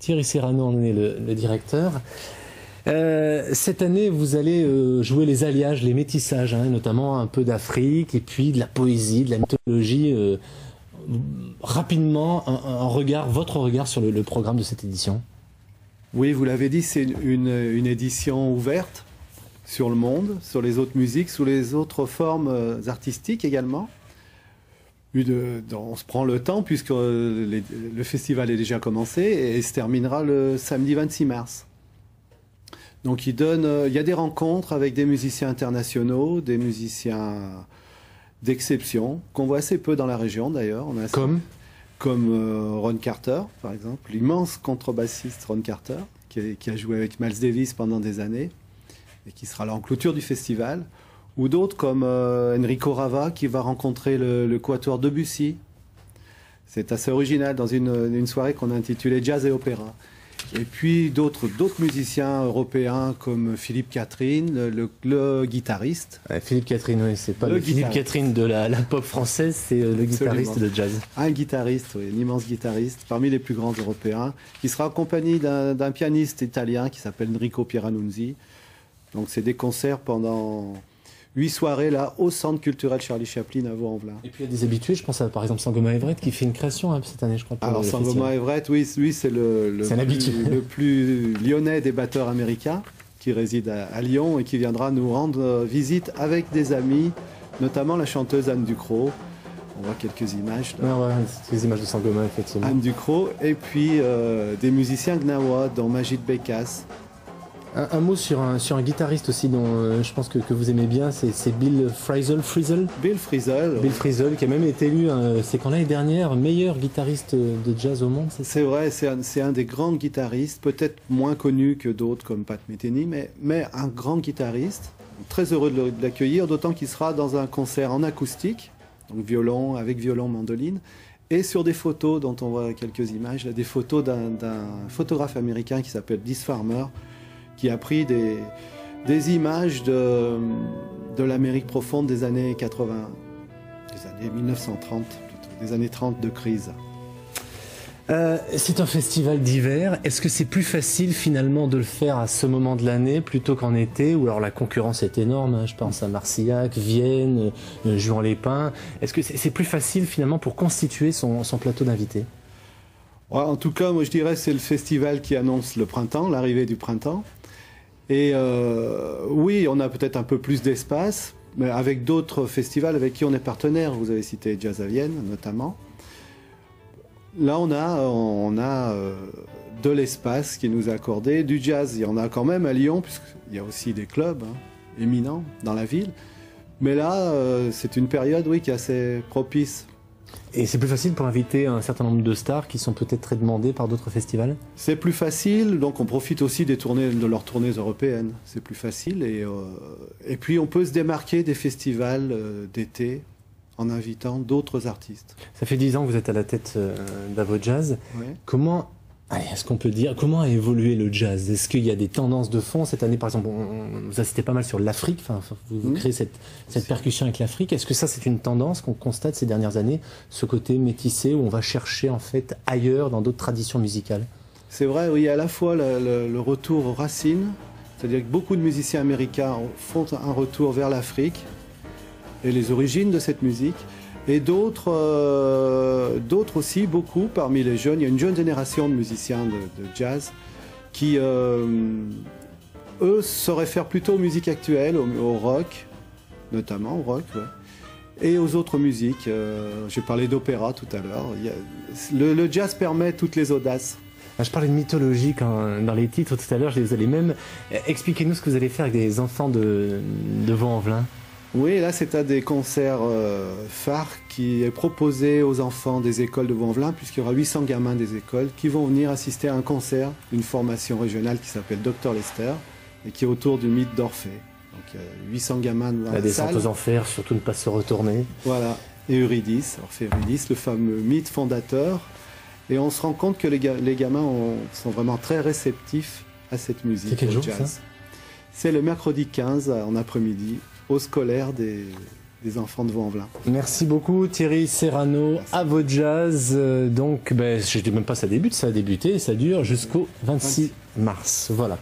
Thierry Serrano en est le directeur. Cette année, vous allez jouer les alliages, les métissages, hein, notamment un peu d'Afrique et puis de la poésie, de la mythologie. Rapidement, votre regard sur le programme de cette édition. Oui, vous l'avez dit, c'est une édition ouverte sur le monde, sur les autres musiques, sur les autres formes artistiques également. On se prend le temps puisque le festival est déjà commencé et se terminera le samedi 26 mars. Donc il y a des rencontres avec des musiciens internationaux, des musiciens d'exception, qu'on voit assez peu dans la région d'ailleurs. Comme Ron Carter, par exemple, l'immense contrebassiste Ron Carter, qui a joué avec Miles Davis pendant des années et qui sera là en clôture du festival. Ou d'autres comme Enrico Rava, qui va rencontrer le quatuor Debussy. C'est assez original dans une soirée qu'on a intitulée Jazz et Opéra. Et puis d'autres musiciens européens comme Philippe Catherine, le guitariste. Philippe Catherine, oui, c'est pas le Philippe Catherine de la pop française, c'est le guitariste de jazz. Un guitariste, oui, un immense guitariste, parmi les plus grands européens, qui sera accompagné d'un pianiste italien qui s'appelle Enrico Pieranunzi. Donc c'est des concerts pendant 8 soirées là au Centre culturel Charlie Chaplin à Vaux-en-Velin. Et puis il y a des habitués, je pense à par exemple Sangoma Everett qui fait une création cette année, je crois. Alors Sangoma Everett, oui, lui c'est le plus lyonnais des batteurs américains qui réside à Lyon et qui viendra nous rendre visite avec des amis, notamment la chanteuse Anne Ducrot. On voit quelques images là. Ouais, quelques images de Sangoma effectivement. Anne Ducrot et puis des musiciens gnawa dont Majid Bekas. Un mot sur un guitariste aussi dont je pense que vous aimez bien, c'est Bill Frisell. Bill Frisell. Bill Frisell, qui a même été élu, c'est quand l'année dernière, meilleur guitariste de jazz au monde, c'est ça? C'est vrai, c'est un des grands guitaristes, peut-être moins connu que d'autres comme Pat Metheny, mais un grand guitariste. Très heureux de l'accueillir, d'autant qu'il sera dans un concert en acoustique, donc avec violon, mandoline, et sur des photos dont on voit quelques images, des photos d'un photographe américain qui s'appelle Diz Farmer, qui a pris des images de l'Amérique profonde des années 80, des années 1930, plutôt, des années 30 de crise. C'est un festival d'hiver. Est-ce que c'est plus facile finalement de le faire à ce moment de l'année plutôt qu'en été, ou alors la concurrence est énorme, hein, je pense à Marcillac, Vienne, Juan-les-Pins. Est-ce que c'est plus facile finalement pour constituer son plateau d'invités? Ouais, en tout cas, moi je dirais que c'est le festival qui annonce le printemps, l'arrivée du printemps. Et oui, on a peut-être un peu plus d'espace, mais avec d'autres festivals avec qui on est partenaire. Vous avez cité Jazz à Vienne, notamment. Là, on a de l'espace qui nous est accordé. Du jazz, il y en a quand même à Lyon, puisqu'il y a aussi des clubs éminents dans la ville. Mais là, c'est une période, oui, qui est assez propice. Et c'est plus facile pour inviter un certain nombre de stars qui sont peut-être très demandées par d'autres festivals? C'est plus facile, donc on profite aussi de leurs tournées européennes. C'est plus facile et puis on peut se démarquer des festivals d'été en invitant d'autres artistes. Ça fait 10 ans que vous êtes à la tête d'Avo Jazz. Ouais. Est-ce qu'on peut dire, comment a évolué le jazz? Est-ce qu'il y a des tendances de fond? Cette année, par exemple, vous incitez pas mal sur l'Afrique, vous créez cette percussion avec l'Afrique. Est-ce que ça, c'est une tendance qu'on constate ces dernières années, ce côté métissé où on va chercher en fait ailleurs, dans d'autres traditions musicales? C'est vrai, oui, à la fois le retour aux racines, c'est-à-dire que beaucoup de musiciens américains font un retour vers l'Afrique et les origines de cette musique. Et d'autres aussi, beaucoup parmi les jeunes. Il y a une jeune génération de musiciens de jazz qui, eux, se réfèrent plutôt aux musiques actuelles, au rock, notamment au rock, ouais, et aux autres musiques. J'ai parlé d'opéra tout à l'heure. Le jazz permet toutes les audaces. Je parlais de mythologie dans les titres tout à l'heure. Vous allez même expliquez-nous ce que vous allez faire avec des enfants de Vaux-en-Velin. Oui, là c'est un des concerts phares qui est proposé aux enfants des écoles de Vaux-en-Velin, puisqu'il y aura 800 gamins des écoles qui vont venir assister à un concert d'une formation régionale qui s'appelle Dr Lester et qui est autour du mythe d'Orphée. Donc il y a 800 gamins dans la descente salle. aux enfers, surtout ne pas se retourner. Voilà, et Eurydice, Orphée Eurydice, le fameux mythe fondateur. Et on se rend compte que les gamins sont vraiment très réceptifs à cette musique. C'est quel jour jazz. ça? C'est le mercredi 15 en après-midi, au scolaire des des enfants de Vaux-en-Velin. Merci beaucoup Thierry Serrano, à votre jazz. Donc, je ne dis même pas ça débute, ça a débuté et ça dure jusqu'au 26 mars. Voilà.